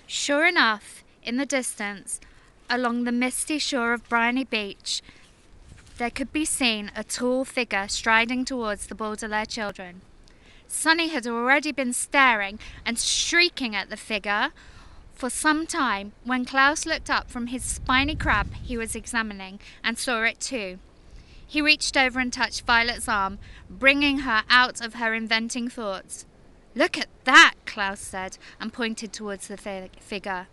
Sure enough, in the distance, along the misty shore of Briny Beach, there could be seen a tall figure striding towards the Baudelaire children. Sonny had already been staring and shrieking at the figure for some time when Klaus looked up from his spiny crab he was examining and saw it too. He reached over and touched Violet's arm, bringing her out of her inventing thoughts. "Look at that," Klaus said, and pointed towards the figure.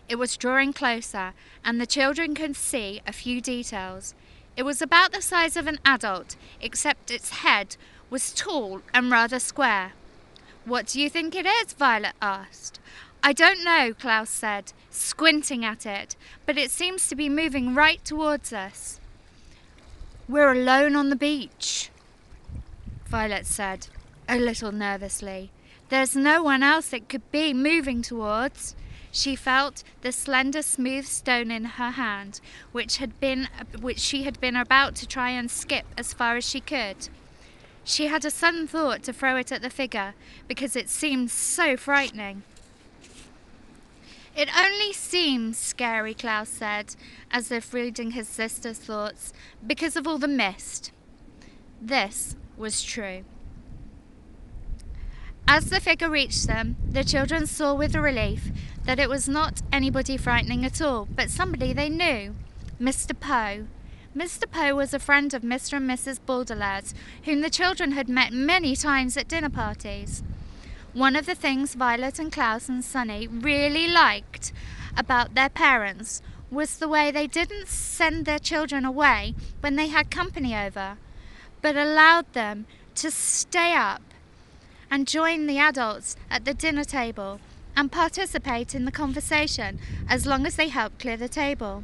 It was drawing closer, and the children could see a few details. It was about the size of an adult, except its head was tall and rather square. "What do you think it is?" Violet asked. "I don't know," Klaus said, squinting at it, "but it seems to be moving right towards us." "We're alone on the beach," Violet said, a little nervously. "There's no one else it could be moving towards." She felt the slender, smooth stone in her hand, which she had been about to try and skip as far as she could. She had a sudden thought to throw it at the figure, because it seemed so frightening. "It only seems scary," Klaus said, as if reading his sister's thoughts, "because of all the mist." This was true. As the figure reached them, the children saw with relief that it was not anybody frightening at all, but somebody they knew, Mr. Poe. Mr. Poe was a friend of Mr. and Mrs. Baudelaire's, whom the children had met many times at dinner parties. One of the things Violet and Klaus and Sonny really liked about their parents was the way they didn't send their children away when they had company over, but allowed them to stay up and join the adults at the dinner table and participate in the conversation as long as they helped clear the table.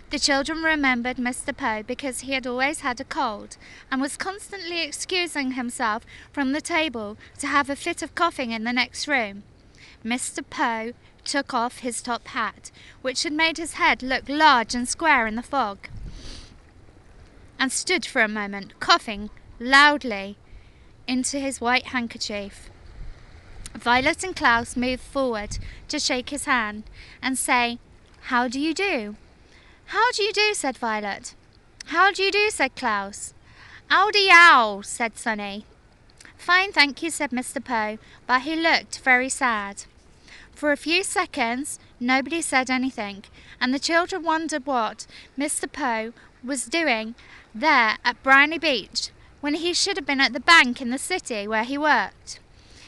The children remembered Mr. Poe because he had always had a cold and was constantly excusing himself from the table to have a fit of coughing in the next room. Mr. Poe took off his top hat, which had made his head look large and square in the fog, and stood for a moment, coughing loudly into his white handkerchief. Violet and Klaus moved forward to shake his hand and say, "How do you do?" "How do you do?" said Violet. "How do you do?" said Klaus. "Howdy ow," said Sonny. "Fine, thank you," said Mr. Poe, but he looked very sad. For a few seconds, nobody said anything, and the children wondered what Mr. Poe was doing there at Briny Beach when he should have been at the bank in the city where he worked.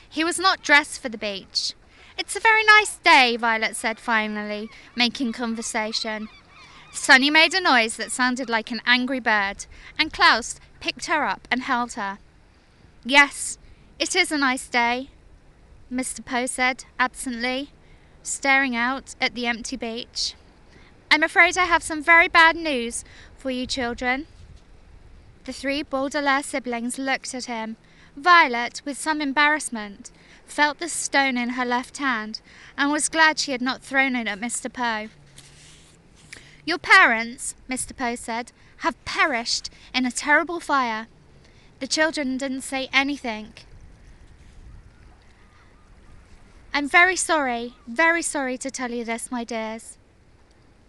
He was not dressed for the beach. "It's a very nice day," Violet said finally, making conversation. Sonny made a noise that sounded like an angry bird, and Klaus picked her up and held her. "Yes, it is a nice day," Mr. Poe said absently, staring out at the empty beach. "I'm afraid I have some very bad news for you children." The three Baudelaire siblings looked at him. Violet, with some embarrassment, felt the stone in her left hand and was glad she had not thrown it at Mr. Poe. "Your parents," Mr. Poe said, "have perished in a terrible fire." The children didn't say anything. "I'm very sorry to tell you this, my dears."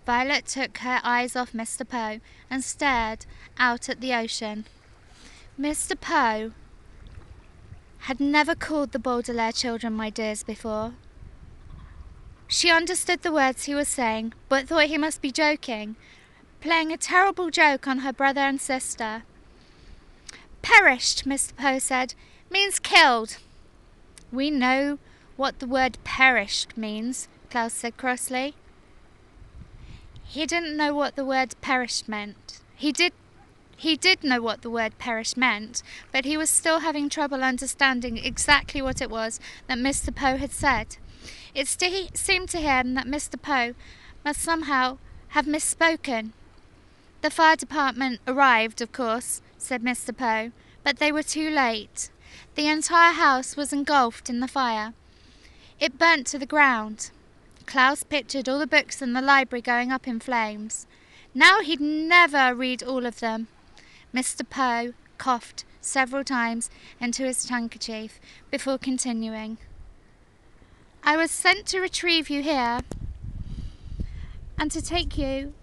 Violet took her eyes off Mr. Poe and stared out at the ocean. Mr. Poe had never called the Baudelaire children my dears before. She understood the words he was saying, but thought he must be joking, playing a terrible joke on her brother and sister. "Perished," Mr. Poe said, "means killed." "We know what the word perished means," Klaus said crossly. He didn't know what the word perished meant. He did know what the word perished meant, but he was still having trouble understanding exactly what it was that Mr. Poe had said. It seemed to him that Mr. Poe must somehow have misspoken. "The fire department arrived, of course," said Mr. Poe, "but they were too late. The entire house was engulfed in the fire. It burnt to the ground." Klaus pictured all the books in the library going up in flames. Now he'd never read all of them. Mr. Poe coughed several times into his handkerchief before continuing. I was sent to retrieve you here and to take you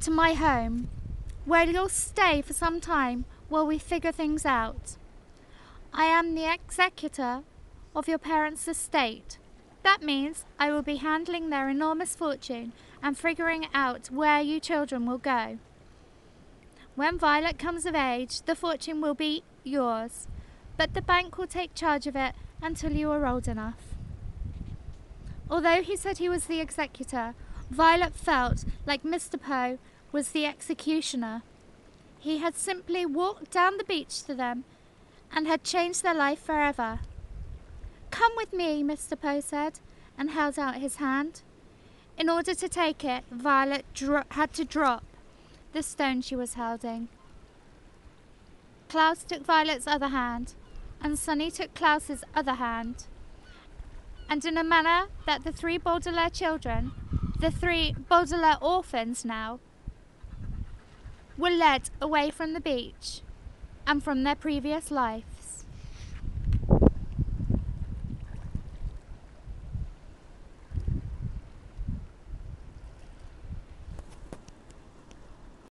to my home, where you'll stay for some time while we figure things out. I am the executor of your parents' estate. That means I will be handling their enormous fortune and figuring out where you children will go. When Violet comes of age, the fortune will be yours, but the bank will take charge of it until you are old enough. Although he said he was the executor, Violet felt like Mr. Poe was the executioner. He had simply walked down the beach to them and had changed their life forever. "Come with me," Mr. Poe said, and held out his hand. In order to take it, Violet had to drop the stone she was holding. Klaus took Violet's other hand, and Sunny took Klaus's other hand. And in a manner that the 3 Baudelaire children, the 3 Baudelaire orphans now, were led away from the beach and from their previous lives.